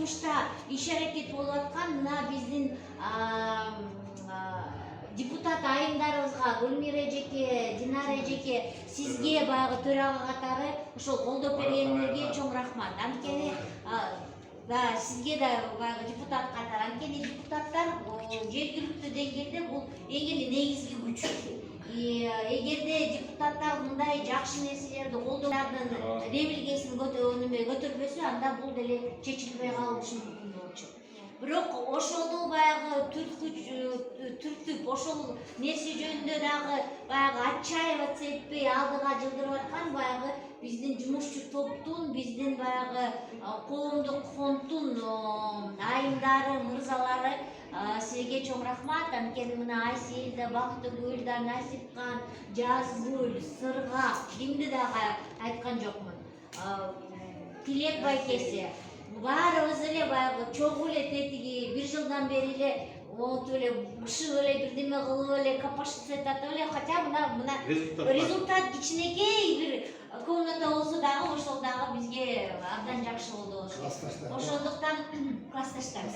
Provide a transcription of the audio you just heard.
жумушта иш аракет болуп аткан мына биздин депутат айымдарыбызга, Гүлмира эжеке, Динара эжеке, сизге баягы төрага катары ошол колдоп бергениңерге чоң рахмат. Анткени сизге да баягы депутат катары, анткени депутаттар жергиликтүү деңгээлде бул эң эле негизги күч. Эгерде депутаттар мындай жакшы нерселерди колдоодун ребилгесин көтөрбөсө, анда бул деле чечилбей калышы мүмкүн болчу. Бирок ошону баягы түртүп, ошол нерсе жөнүндө дагы баягы отчаиваться этпей алдыга жылдырып аткан баягы биздин жумушчу топтун, биздин баягы коомдук фонддун айымдары, мырзалары, сизге чоң рахмат. Анткени мына Айселда, Бактыгүл, Насипкан, Жазгүл, Сыргак, кимди дагы айткан жокмун. Тилек байкеси, баарыбыз эле баягы чогуу эле тетиги бир жылдан бери эле монтип эле бышып эле бирдеме кылып эле копошиться атып эле, хотя мына результат кичинекей бир комната болсо дагы ошол дагы бизге абдан жакшы болду. Ошондуктан классташтар